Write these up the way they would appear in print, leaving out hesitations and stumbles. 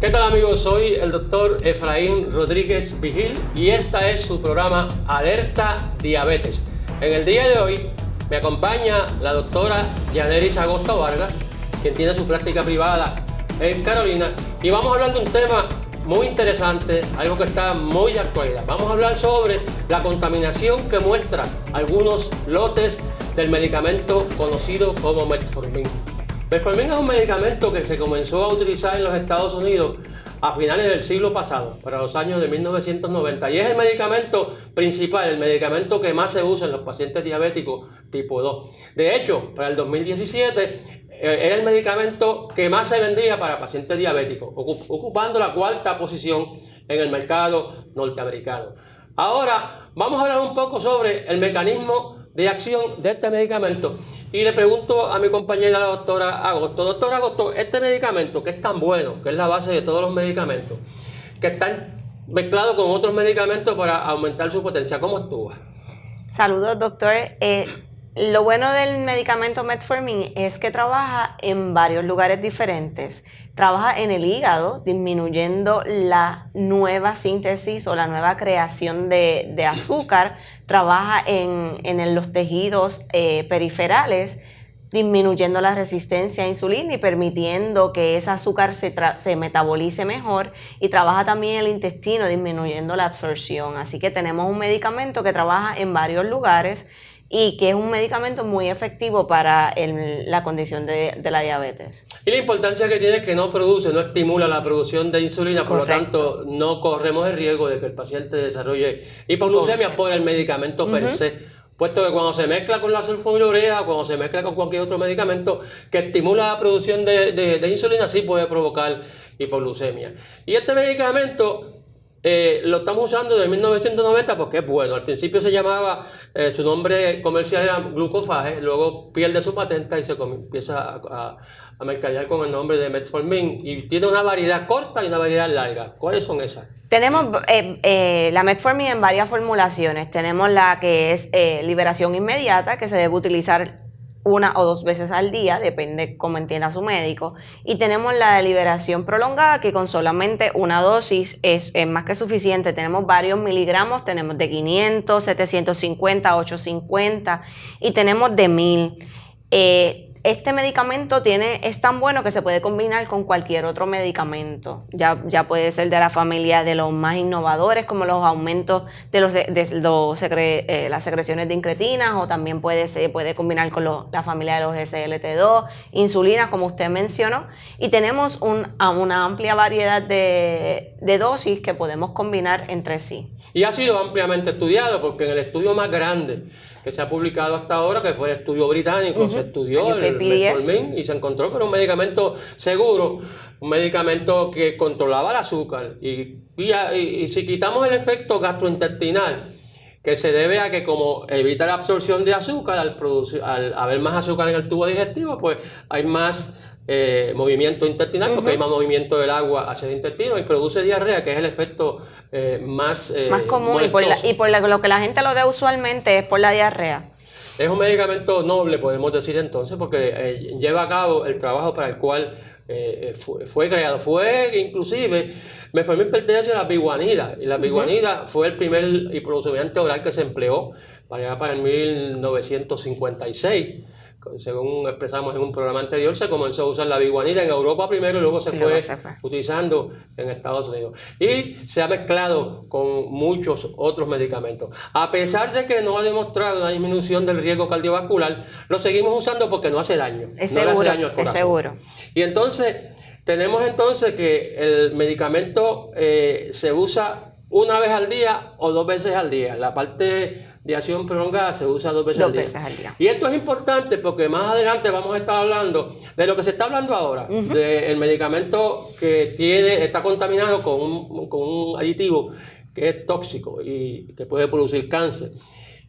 ¿Qué tal amigos? Soy el doctor Efraín Rodríguez Vigil y esta es su programa Alerta Diabetes. En el día de hoy me acompaña la doctora Yaneris Agosto Vargas, quien tiene su práctica privada en Carolina, y vamos a hablar de un tema muy interesante, algo que está muy de actualidad. Vamos a hablar sobre la contaminación que muestran algunos lotes del medicamento conocido como Metformin. Metformin es un medicamento que se comenzó a utilizar en los Estados Unidos a finales del siglo pasado, para los años de 1990, y es el medicamento principal, el medicamento que más se usa en los pacientes diabéticos tipo 2. De hecho, para el 2017 era el medicamento que más se vendía para pacientes diabéticos, ocupando la cuarta posición en el mercado norteamericano. Ahora vamos a hablar un poco sobre el mecanismo de acción de este medicamento y le pregunto a mi compañera la doctora Agosto. Doctora Agosto, este medicamento que es tan bueno, que es la base de todos los medicamentos, que están mezclados con otros medicamentos para aumentar su potencia, ¿cómo actúa? Saludos, doctor. Lo bueno del medicamento Metformin es que trabaja en varios lugares diferentes. Trabaja en el hígado, disminuyendo la nueva síntesis o la nueva creación de azúcar. Trabaja en los tejidos periferales, disminuyendo la resistencia a insulina y permitiendo que ese azúcar se metabolice mejor, y trabaja también en el intestino, disminuyendo la absorción. Así que tenemos un medicamento que trabaja en varios lugares y que es un medicamento muy efectivo para la condición de la diabetes. Y la importancia que tiene es que no estimula la producción de insulina. Correcto. Por lo tanto no corremos el riesgo de que el paciente desarrolle hipoglucemia por el medicamento per se, puesto que cuando se mezcla con la sulfonilurea o cuando se mezcla con cualquier otro medicamento que estimula la producción de insulina, sí puede provocar hipoglucemia. Y este medicamento lo estamos usando desde 1990 porque es bueno. Al principio se llamaba, su nombre comercial era Glucofage, luego pierde su patente y se empieza a mercadear con el nombre de Metformin, y tiene una variedad corta y una variedad larga. ¿Cuáles son esas? Tenemos la Metformin en varias formulaciones. Tenemos la que es liberación inmediata, que se debe utilizar 1 o 2 veces al día, depende cómo entienda su médico. Y tenemos la de liberación prolongada, que con solamente una dosis es más que suficiente. Tenemos varios miligramos, tenemos de 500, 750, 850 y tenemos de 1000. Este medicamento es tan bueno que se puede combinar con cualquier otro medicamento. Ya puede ser de la familia de los más innovadores, como los aumentos de las secreciones de incretinas, o también puede combinar con la familia de los SGLT2, insulinas, como usted mencionó. Y tenemos una amplia variedad de dosis que podemos combinar entre sí. Y ha sido ampliamente estudiado, porque en el estudio más grande que se ha publicado hasta ahora, que fue el estudio británico, se estudió el Metformin y se encontró que era un medicamento seguro, un medicamento que controlaba el azúcar. Y si quitamos el efecto gastrointestinal, que se debe a que como evita la absorción de azúcar, al haber más azúcar en el tubo digestivo, pues hay más movimiento intestinal, porque hay más movimiento del agua hacia el intestino y produce diarrea, que es el efecto más común, y por lo que la gente lo da usualmente es por la diarrea. Es un medicamento noble, podemos decir entonces, porque lleva a cabo el trabajo para el cual fue creado. Inclusive, Metformin pertenece a la biguanida, y la biguanida fue el primer hipoglucemiante oral que se empleó para el 1956. Según expresamos en un programa anterior, se comenzó a usar la biguanida en Europa primero y luego se fue utilizando en Estados Unidos. Y se ha mezclado con muchos otros medicamentos. A pesar de que no ha demostrado una disminución del riesgo cardiovascular, lo seguimos usando porque no hace daño. No le hace daño al corazón. Es seguro. Y entonces, tenemos que el medicamento se usa 1 vez al día o 2 veces al día. La parte de acción prolongada se usa 2 veces al día. Y esto es importante porque más adelante vamos a estar hablando de lo que se está hablando ahora, del medicamento que está contaminado con un aditivo que es tóxico y que puede producir cáncer.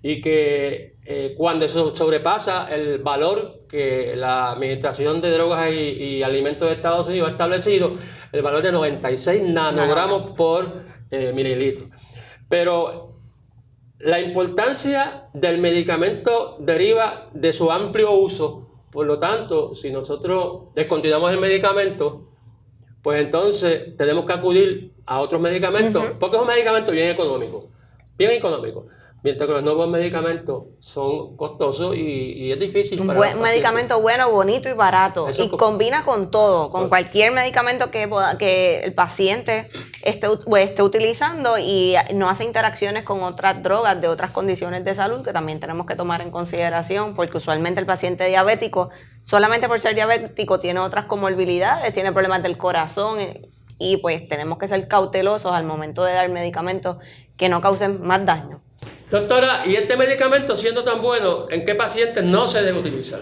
Y que cuando eso sobrepasa el valor que la Administración de Drogas y Alimentos de Estados Unidos ha establecido, el valor de 96 nanogramos por mililitro. Pero la importancia del medicamento deriva de su amplio uso. Por lo tanto, si nosotros descontinuamos el medicamento, pues entonces tenemos que acudir a otros medicamentos, porque es un medicamento bien económico, mientras que los nuevos medicamentos son costosos y es difícil Un para buen los pacientes. medicamento bueno, bonito y barato. Eso Y combina con todo, con cualquier medicamento que el paciente esté utilizando, y no hace interacciones con otras drogas de otras condiciones de salud que también tenemos que tomar en consideración, porque usualmente el paciente diabético, solamente por ser diabético, tiene otras comorbilidades, tiene problemas del corazón, y pues tenemos que ser cautelosos al momento de dar medicamentos que no causen más daño. Doctora, ¿y este medicamento siendo tan bueno, en qué pacientes no se debe utilizar?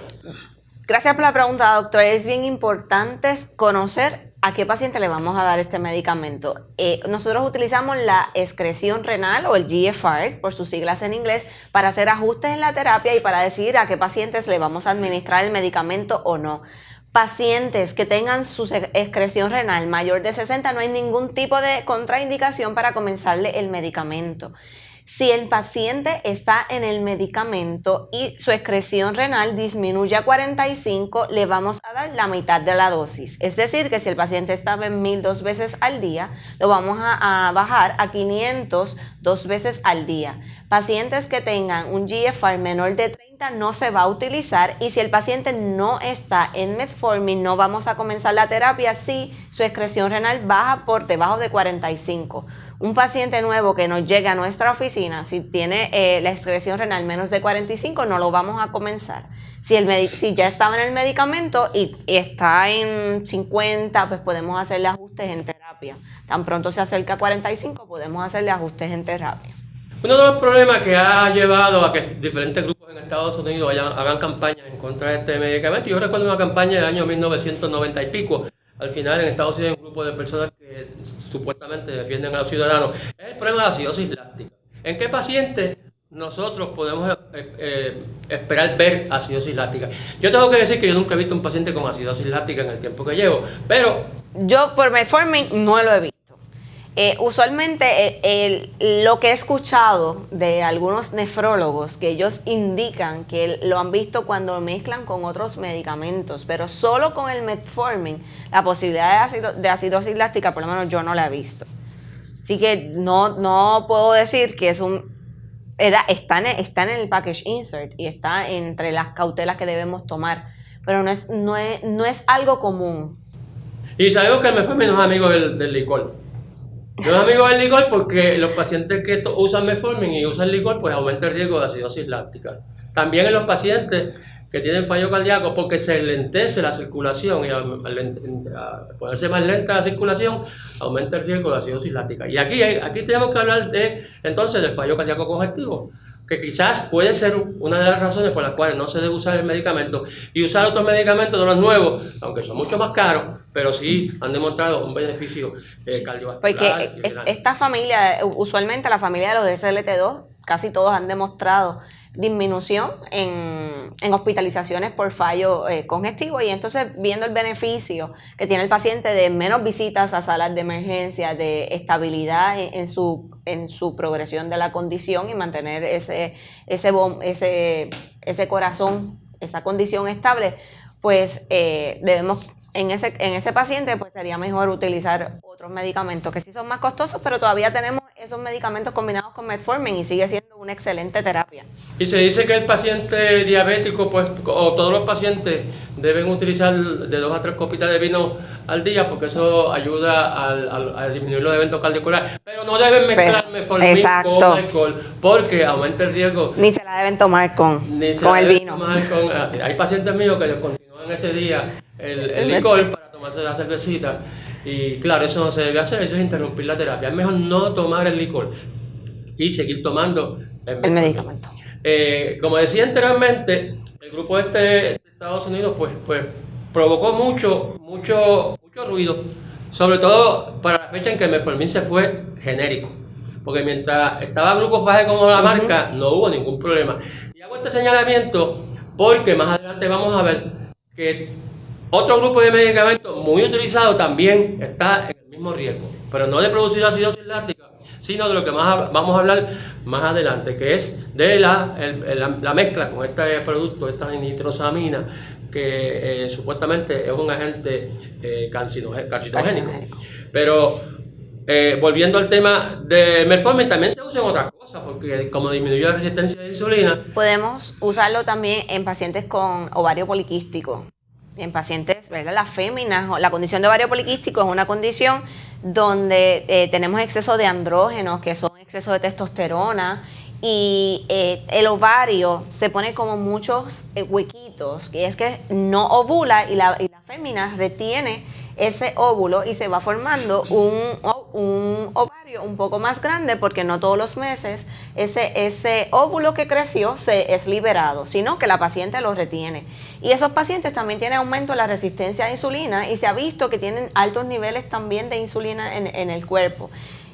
Gracias por la pregunta, doctor. Es bien importante conocer a qué paciente le vamos a dar este medicamento. Nosotros utilizamos la excreción renal o el GFR, por sus siglas en inglés, para hacer ajustes en la terapia y para decidir a qué pacientes le vamos a administrar el medicamento o no. Pacientes que tengan su excreción renal mayor de 60, no hay ningún tipo de contraindicación para comenzarle el medicamento. Si el paciente está en el medicamento y su excreción renal disminuye a 45, le vamos a dar la mitad de la dosis. Es decir, que si el paciente estaba en 1000 2 veces al día, lo vamos a bajar a 500 2 veces al día. Pacientes que tengan un GFR menor de 30 no se va a utilizar, y si el paciente no está en metformin, no vamos a comenzar la terapia si su excreción renal baja por debajo de 45. Un paciente nuevo que nos llegue a nuestra oficina, si tiene la excreción renal menos de 45, no lo vamos a comenzar. Si ya estaba en el medicamento y está en 50, pues podemos hacerle ajustes en terapia. Tan pronto se acerca a 45, podemos hacerle ajustes en terapia. Uno de los problemas que ha llevado a que diferentes grupos en Estados Unidos hagan campañas en contra de este medicamento, yo recuerdo una campaña del año 1990 y pico. Al final en Estados Unidos hay un grupo de personas que supuestamente defienden a los ciudadanos. Es el problema de la acidosis láctica. ¿En qué paciente nosotros podemos esperar ver acidosis láctica? Yo tengo que decir que yo nunca he visto un paciente con acidosis láctica en el tiempo que llevo, pero... Yo por metformin no lo he visto. Usualmente lo que he escuchado de algunos nefrólogos, que ellos indican que lo han visto cuando lo mezclan con otros medicamentos, pero solo con el metformin la posibilidad de acidosis láctica, por lo menos yo no la he visto. Así que no puedo decir que está en el package insert y está entre las cautelas que debemos tomar, pero no es algo común. Y sabemos que el metformin no es amigo del licor. No es amigo del licor porque los pacientes que usan metformin y usan licor, pues aumenta el riesgo de acidosis láctica. También en los pacientes que tienen fallo cardíaco, porque se lentece la circulación y al ponerse más lenta la circulación, aumenta el riesgo de acidosis láctica. Y aquí tenemos que hablar entonces del fallo cardíaco congestivo, que quizás puede ser una de las razones por las cuales no se debe usar el medicamento y usar otros medicamentos de los nuevos, aunque son mucho más caros, pero sí han demostrado un beneficio cardiovascular. Porque esta familia, usualmente la familia de los SLT2, casi todos han demostrado disminución en hospitalizaciones por fallo congestivo, y entonces viendo el beneficio que tiene el paciente de menos visitas a salas de emergencia, de estabilidad en su progresión de la condición y mantener ese corazón, esa condición estable, pues debemos en ese paciente pues sería mejor utilizar otros medicamentos que sí son más costosos, pero todavía tenemos esos medicamentos combinados con metformin y sigue siendo una excelente terapia. Y se dice que el paciente diabético, pues, o todos los pacientes deben utilizar de 2 a 3 copitas de vino al día, porque eso ayuda a disminuir los eventos cardiovasculares. Pero no deben mezclar metformin con alcohol, porque aumenta el riesgo. Ni se la deben tomar con el vino. Hay pacientes míos que descontinúan ese día el licor para tomarse la cervecita. Y claro, eso no se debe hacer, eso es interrumpir la terapia. Es mejor no tomar el licor y seguir tomando el medicamento. Como decía anteriormente, el grupo de Estados Unidos pues provocó mucho ruido, sobre todo para la fecha en que el metformin se fue genérico, porque mientras estaba Glucophage como la marca, no hubo ningún problema. Y hago este señalamiento porque más adelante vamos a ver que otro grupo de medicamentos muy utilizado también está en el mismo riesgo, pero no de producir acidosis láctica, sino de lo que vamos a hablar más adelante, que es de la mezcla con este producto, esta nitrosamina, que supuestamente es un agente carcinogénico. Pero volviendo al tema del metformin, también se usa en otras cosas, porque como disminuyó la resistencia a la insulina. Podemos usarlo también en pacientes con ovario poliquístico. En pacientes, ¿verdad? Las féminas, la condición de ovario poliquístico es una condición donde tenemos exceso de andrógenos, que son exceso de testosterona, y el ovario se pone como muchos huequitos, que es que no ovula y la fémina retiene ese óvulo y se va formando un ovario un poco más grande, porque no todos los meses ese óvulo que creció es liberado, sino que la paciente lo retiene. Y esos pacientes también tienen aumento en la resistencia a insulina y se ha visto que tienen altos niveles también de insulina en el cuerpo.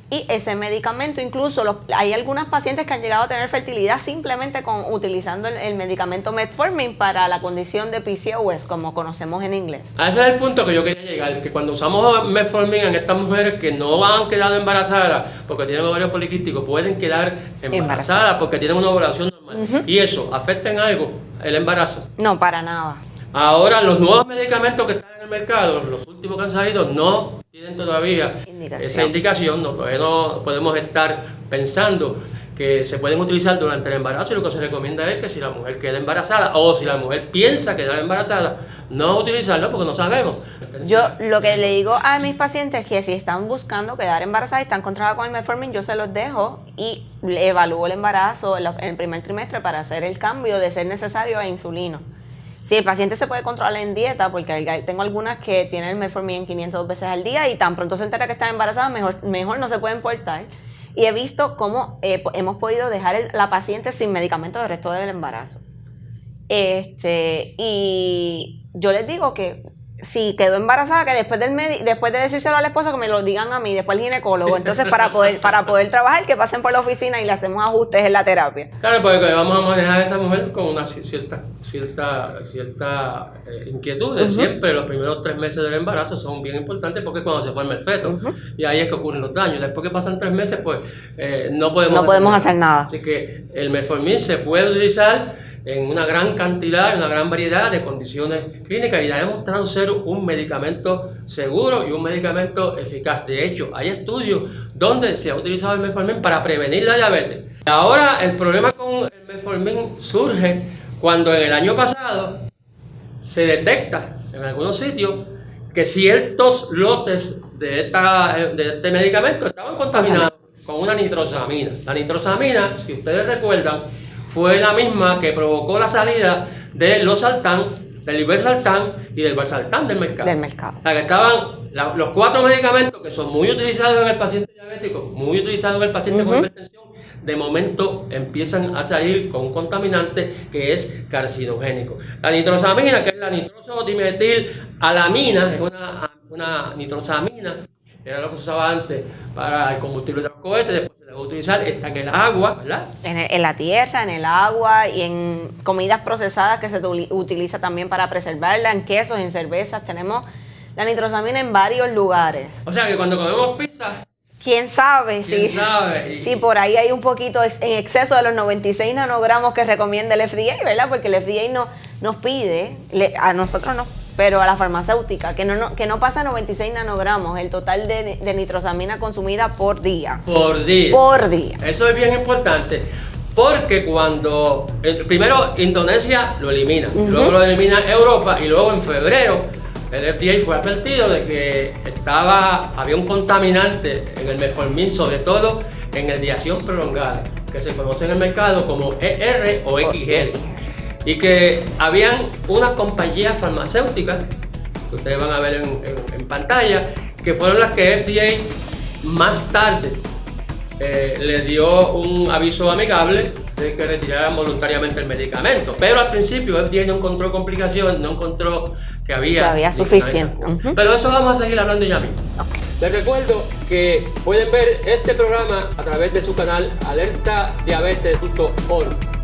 Y ese medicamento, incluso hay algunas pacientes que han llegado a tener fertilidad simplemente utilizando el medicamento metformin para la condición de PCOS, como conocemos en inglés. Ese es el punto que yo quería llegar, que cuando usamos metformin en estas mujeres que no han quedado embarazadas porque tienen ovarios poliquísticos, pueden quedar embarazadas porque tienen una ovulación normal. ¿Y eso afecta en algo el embarazo? No, para nada. Ahora, los nuevos medicamentos que están en el mercado, los últimos que han salido, no tienen todavía esa indicación. Todavía no podemos estar pensando que se pueden utilizar durante el embarazo, y lo que se recomienda es que si la mujer queda embarazada o si la mujer piensa quedar embarazada, no utilizarlo porque no sabemos. Yo lo que le digo a mis pacientes es que si están buscando quedar embarazadas y están contratadas con el metformin, yo se los dejo y evalúo el embarazo en el primer trimestre para hacer el cambio de ser necesario a insulina. Si el paciente se puede controlar en dieta, porque tengo algunas que tienen el metformin 500 veces al día y tan pronto se entera que están embarazadas, mejor no se pueden portar. Y he visto cómo hemos podido dejar la paciente sin medicamentos el resto del embarazo. Y yo les digo que si quedó embarazada, que después de decírselo al esposo, que me lo digan a mí, después al ginecólogo. Entonces, para poder trabajar, que pasen por la oficina y le hacemos ajustes en la terapia. Claro, porque vamos a manejar a esa mujer con una cierta inquietud. Siempre los primeros 3 meses del embarazo son bien importantes, porque es cuando se forma el feto. Y ahí es que ocurren los daños. Después que pasan 3 meses, pues no podemos hacer nada. Así que el metformin se puede utilizar en una gran cantidad, en una gran variedad de condiciones clínicas, y ha demostrado ser un medicamento seguro y un medicamento eficaz. De hecho, hay estudios donde se ha utilizado el metformin para prevenir la diabetes. Ahora el problema con el metformin surge cuando en el año pasado se detecta en algunos sitios que ciertos lotes de este medicamento estaban contaminados con una nitrosamina. La nitrosamina, si ustedes recuerdan, fue la misma que provocó la salida de losartán, del irbesartán y del valsartán del mercado. O sea, que estaban los 4 medicamentos que son muy utilizados en el paciente diabético, muy utilizados en el paciente con hipertensión, de momento empiezan a salir con un contaminante que es carcinogénico. La nitrosamina, que es la nitrosodimetilalamina, es una nitrosamina, era lo que se usaba antes para el combustible de los cohetes. Después se debe utilizar, está en el agua, ¿verdad? En la tierra, en el agua y en comidas procesadas, que se utiliza también para preservarla, en quesos, en cervezas. Tenemos la nitrosamina en varios lugares. O sea que cuando comemos pizza, ¿quién sabe? ¿Quién sabe? Sí, por ahí hay un poquito en exceso de los 96 nanogramos que recomienda el FDA, ¿verdad? Porque el FDA nos pide, a nosotros no, pero a la farmacéutica, que no pasa 96 nanogramos el total de nitrosamina consumida por día. Por día. Eso es bien importante, porque cuando primero Indonesia lo elimina, luego lo elimina Europa, y luego en febrero el FDA fue advertido de que había un contaminante en el metformin, sobre todo en el diacción prolongada, que se conoce en el mercado como ER o XL. Y que habían unas compañías farmacéuticas, que ustedes van a ver en pantalla, que fueron las que FDA más tarde le dio un aviso amigable de que retiraran voluntariamente el medicamento. Pero al principio FDA no encontró complicaciones, no encontró que había suficiente. Pero eso vamos a seguir hablando ya mismo. Les recuerdo que pueden ver este programa a través de su canal alertadiabetes.org.